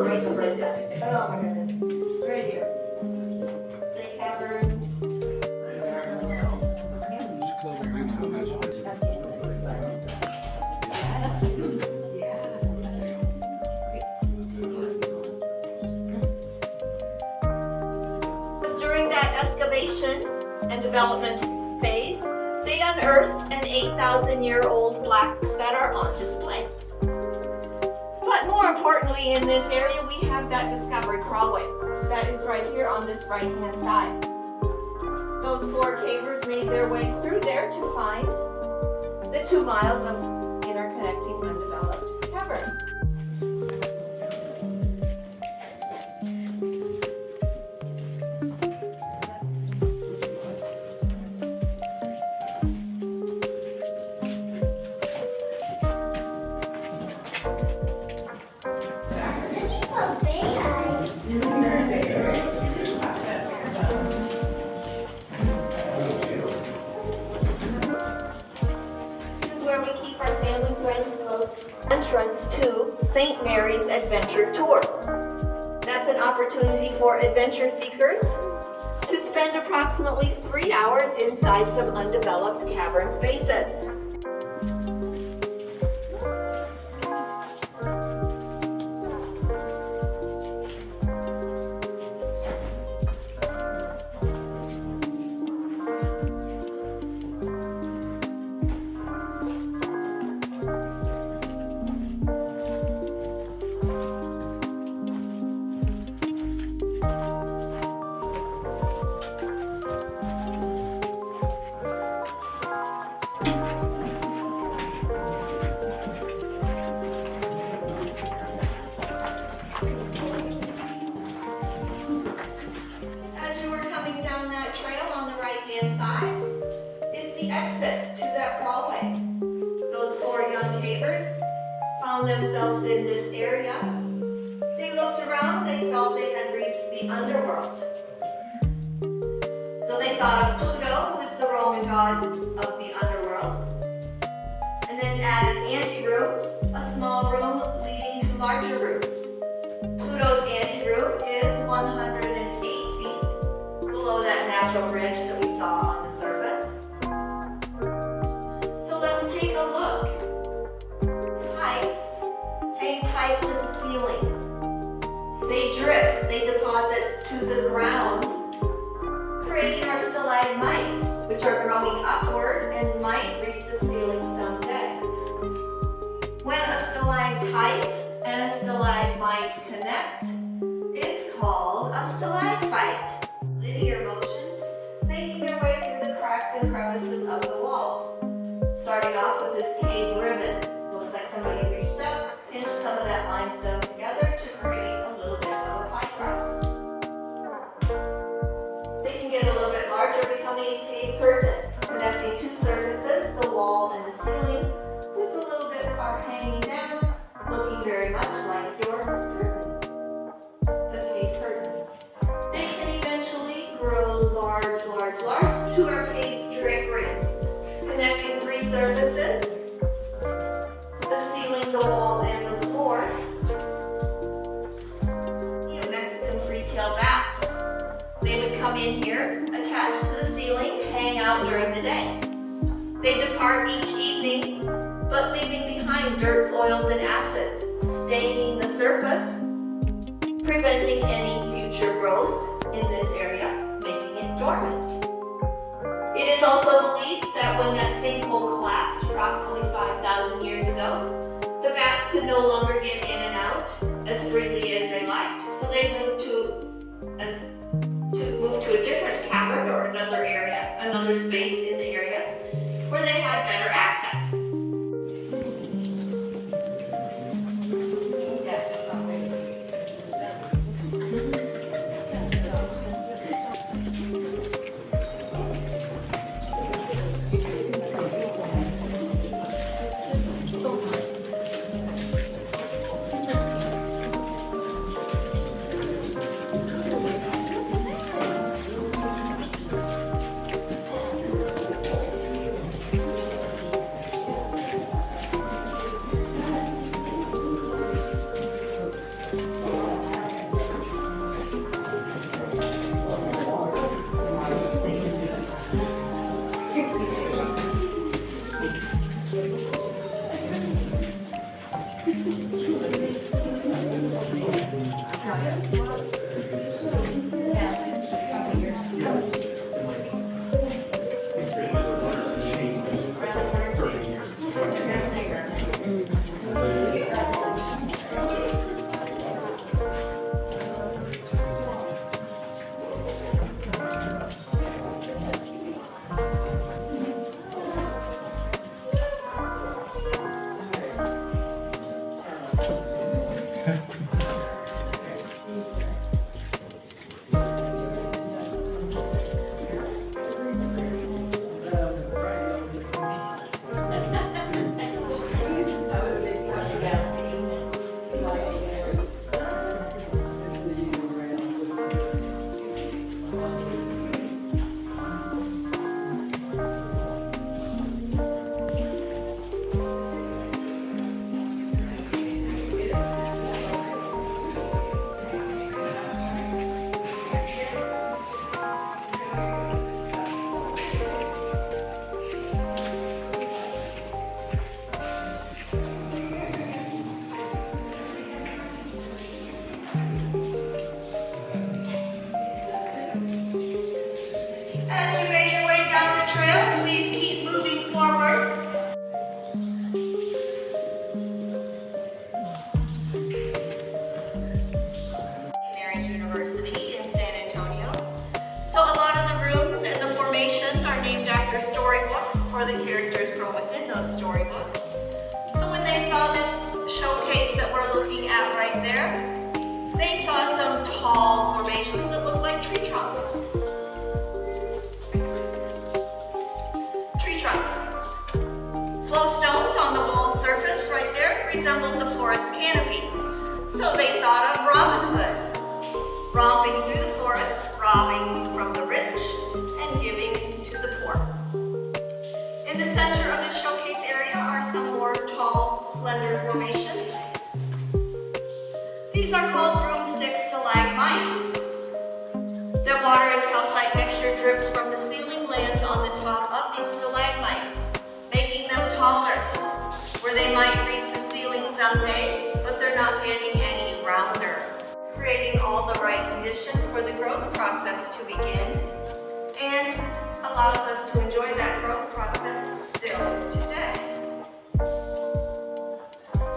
right the first time. Oh my goodness. Right here. Bridge Caverns. During that excavation and development phase, they unearthed an 8,000-year-old blacks that are on display. But more importantly, in this area, we have that discovery crawlway that is right here on this right-hand side. Those 4 cavers made their way through there to find the 2 miles of interconnecting undeveloped caverns. Entrance to St. Mary's Adventure Tour. That's an opportunity for adventure seekers to spend approximately 3 hours inside some undeveloped cavern spaces. Side is the exit to that crawlway. Those 4 young cavers found themselves in this area. They looked around, they felt they had reached the underworld. So they thought of Pluto, who is the Roman god of the underworld, and then added an anteroom, a small room leading to larger rooms. Pluto's anteroom is 108 feet below that natural bridge that we saw on the surface. So let's take a look. Tides hang tight to the ceiling. They drip, they deposit to the ground, creating our stalagmites, which are growing upward and might reach the ceiling someday. When a stalactite and a stalagmite connect, it's called a stalagmite. Linear motion, making their way through the cracks and crevices of the wall. Starting off with this cave ribbon. Looks like somebody reached up, pinched some of that limestone together to create a little bit of a pie crust. They can get a little bit larger, becoming a cave curtain, connecting 2 surfaces, the wall and the ceiling, with a little bit part hanging down, looking very much like your curtain. The cave curtain. They can eventually grow large to our cave drapery, connecting 3 surfaces, the ceiling, the wall, and the floor. Mexican free-tailed bats. They would come in here, attached to the ceiling, hang out during the day. They depart each evening, but leaving behind dirt, oils, and acids, staining the surface, preventing any future growth in this area, making it dormant. It is also believed that when that sinkhole collapsed approximately 5,000 years ago, the bats could no longer get in and out as freely as they liked, so they moved to a different cavern or another area, another space in the area where they had better access. The characters from within those storybooks. So when they saw this showcase that we're looking at right there, they saw some tall formations that look like tree trunks. Tree trunks. Flowstones on the bowl surface right there resembled the forest canopy. So they thought of Robin Hood, romping through the forest, robbing from the rich and giving to the poor. In the center of the showcase area are some more tall, slender formations. These are called broomstick stalagmites. The water and calcite mixture drips from the ceiling, lands on the top of these stalagmites, making them taller, where they might reach the ceiling someday, but they're not getting any rounder, creating all the right conditions for the growth process to begin, and allows us to enjoy that growth process still today.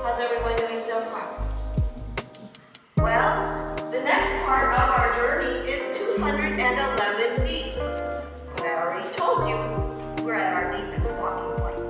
How's everyone doing so far? Well, the next part of our journey is 211 feet. But I already told you, we're at our deepest walking point.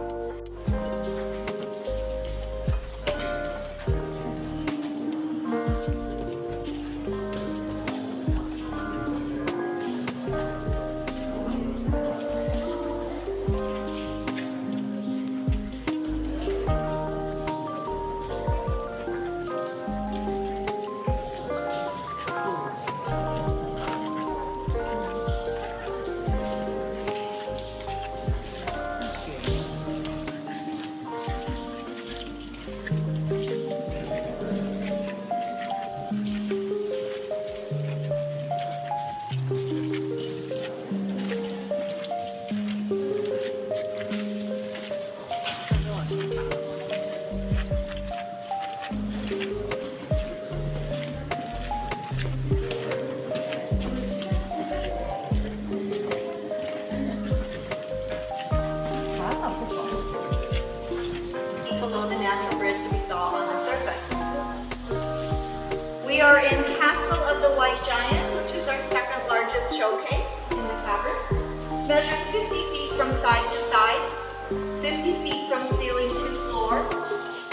Below the natural bridge we saw on the surface. We are in Castle of the White Giants, which is our second largest showcase in the caverns. Measures 50 feet from side to side, 50 feet from ceiling to floor,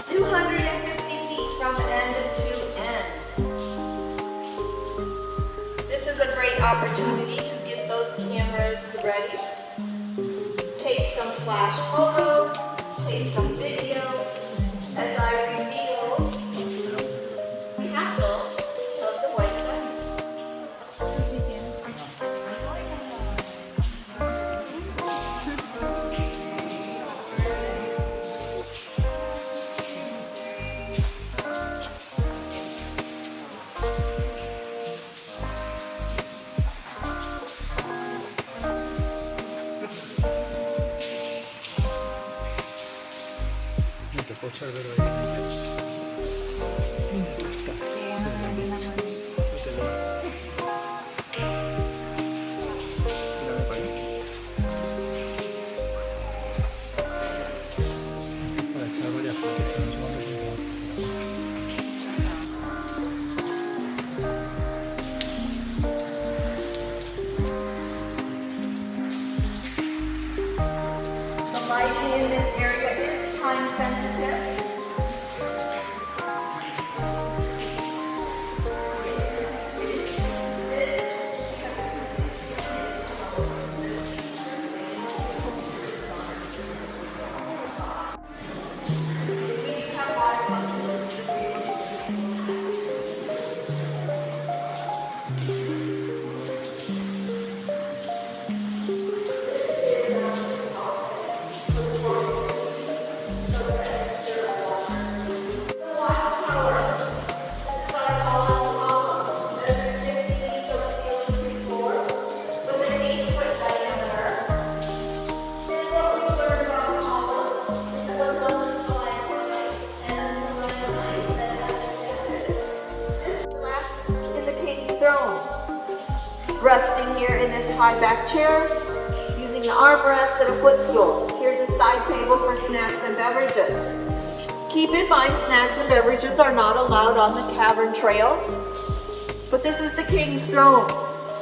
250 feet from end to end. This is a great opportunity to get those cameras ready. Take some flash photos, take some video as I reveal the Castle of the White Giants. high back chair using the armrest and a footstool. Here's a side table for snacks and beverages. Keep in mind, snacks and beverages are not allowed on the cavern trails, but this is the king's throne.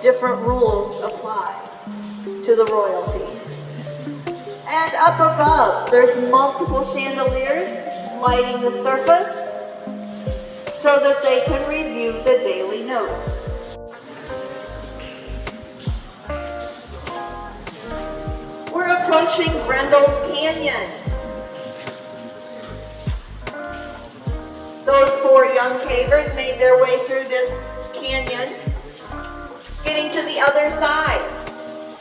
Different rules apply to the royalty. And up above, there's multiple chandeliers lighting the surface so that they can review the daily notes. We're approaching Grendel's Canyon. Those 4 young cavers made their way through this canyon, getting to the other side.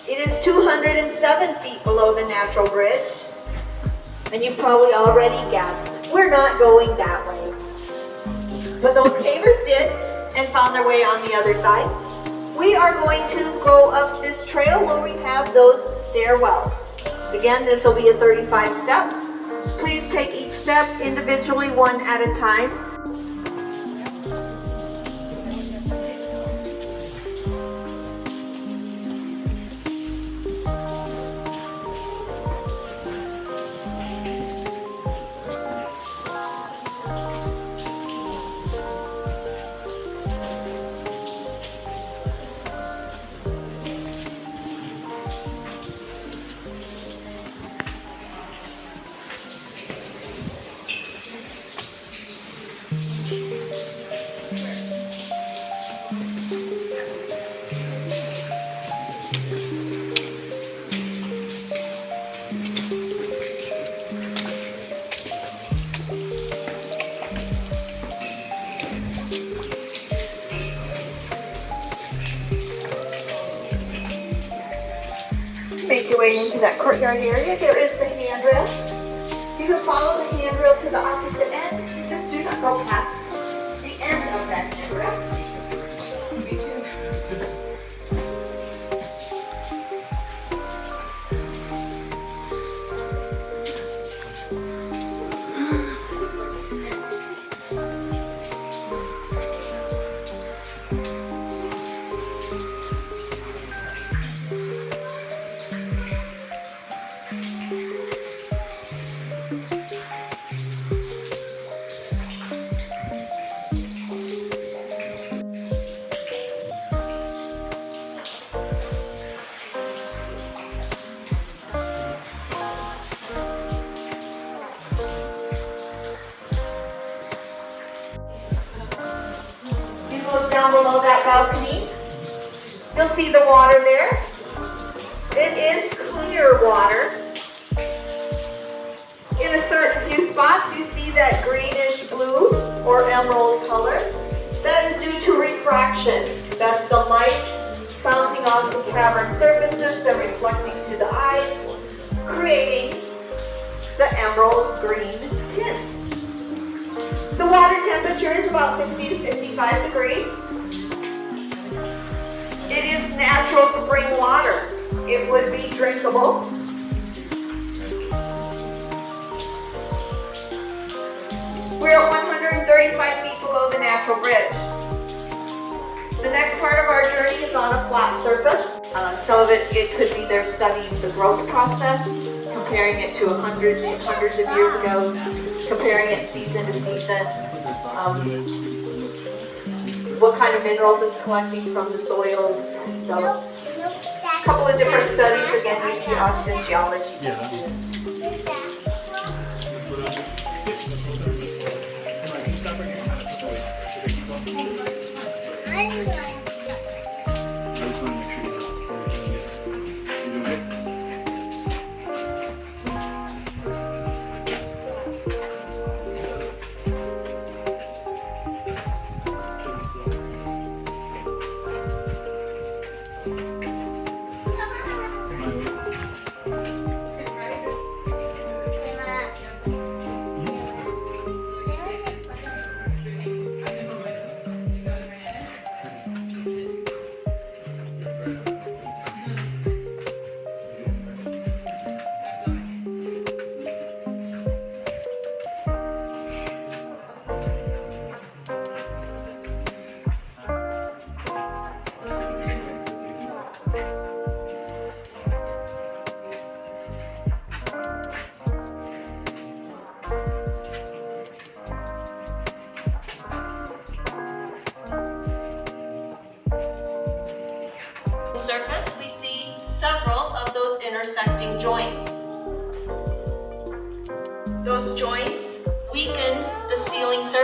It is 207 feet below the natural bridge, and you probably already guessed, we're not going that way. But those cavers did and found their way on the other side. We are going to go up this trail where we have those stairwells. Again, this will be a 35 steps. Please take each step individually, one at a time. Make your way into that courtyard area. There is the handrail. You can follow the handrail to the opposite end. Just do not go past the end of that handrail. Me too. Look down below that balcony. You'll see the water there. It is clear water. In a certain few spots, you see that greenish blue or emerald color. That is due to refraction. That's the light bouncing off the cavern surfaces and reflecting to the eyes, creating the emerald green tint. The water temperature is about 50 to 55 degrees. It is natural spring water. It would be drinkable. We're at 135 feet below the natural bridge. The next part of our journey is on a flat surface. Some of it could be they're studying the growth process, comparing it to hundreds of years ago, comparing it season to season. What kind of minerals it's collecting from the soils. So, a couple of different studies, again, UT Austin geology students.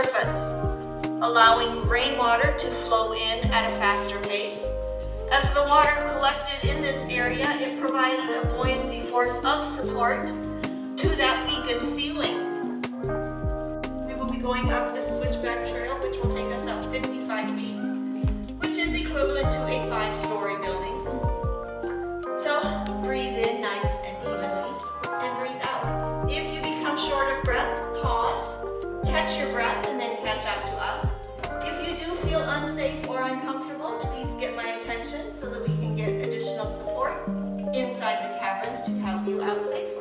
surface, allowing rainwater to flow in at a faster pace. As the water collected in this area, it provided a buoyancy force of support to that weakened ceiling. We will be going up this switchback trail, which will take us up 55 feet, which is equivalent to a 5-story building. So breathe in nice and evenly, and breathe out. If you become short of breath, pause, catch your breath, and then catch up to us. If you do feel unsafe or uncomfortable, please get my attention so that we can get additional support inside the caverns to help you out safely.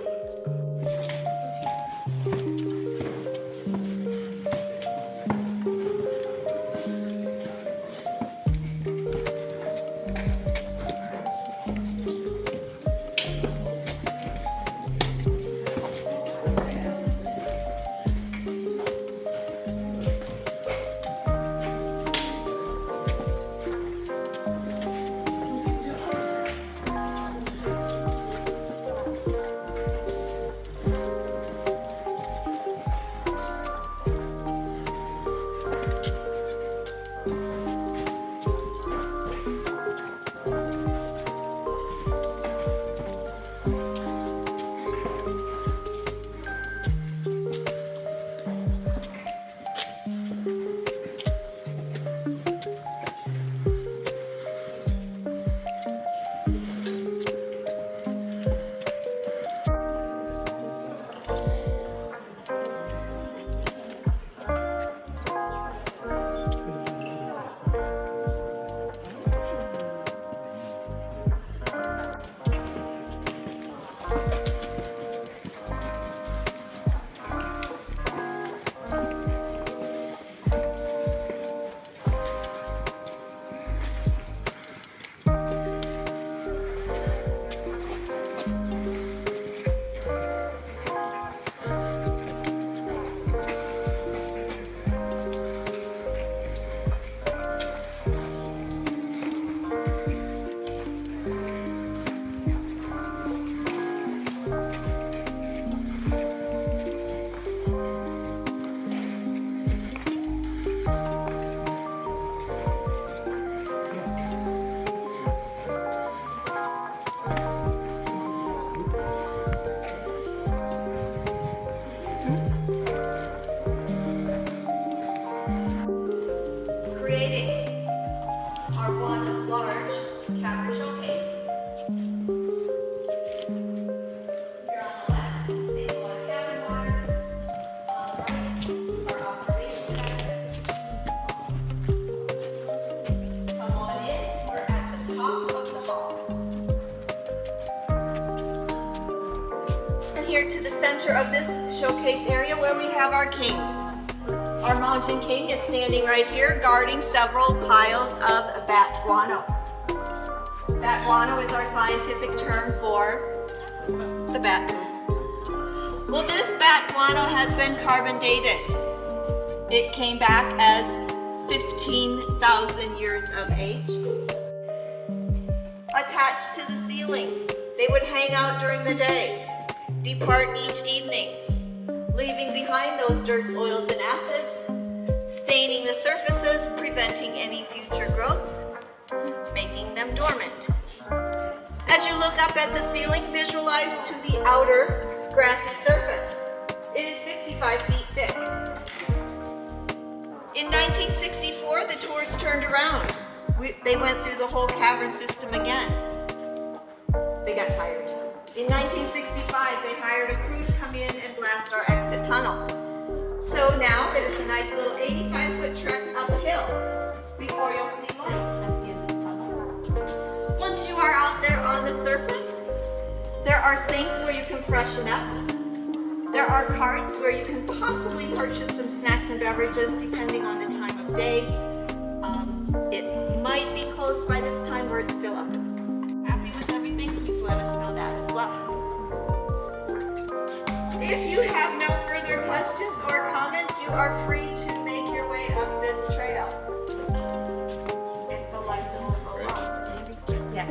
Creating our one large cavern showcase. Here on the left, stable our cabin water. On the right, our observation deck. Come on in, we're at the top of the hall. And here to the center of this showcase area where we have our king. Our mountain king is standing right here guarding several piles of bat guano. Bat guano is our scientific term for the bat. Well, this bat guano has been carbon dated. It came back as 15,000 years of age. Attached to the ceiling, they would hang out during the day, depart each evening, leaving behind those dirts, oils, and acids, staining the surfaces, preventing any future growth, making them dormant. As you look up at the ceiling, visualize to the outer grassy surface. It is 55 feet thick. In 1964, the tours turned around. They went through the whole cavern system again. They got tired. In 1965, they hired a crew to come in and blast our exit tunnel. So now that it's a nice little 85-foot trek uphill before you'll see light at the end of the tunnel. Once you are out there on the surface, there are sinks where you can freshen up. There are carts where you can possibly purchase some snacks and beverages depending on the time of day. It might be closed by this time or it's still open. Happy with everything? Please let us know that as well. If you have no further questions or comments, you are free to make your way up this trail. If the lights will go on. Yes.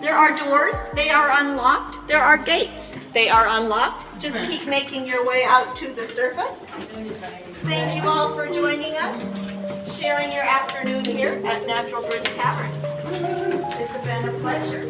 There are doors. They are unlocked. There are gates. They are unlocked. Just keep making your way out to the surface. Thank you all for joining us, sharing your afternoon here at Natural Bridge Caverns. It's been a pleasure.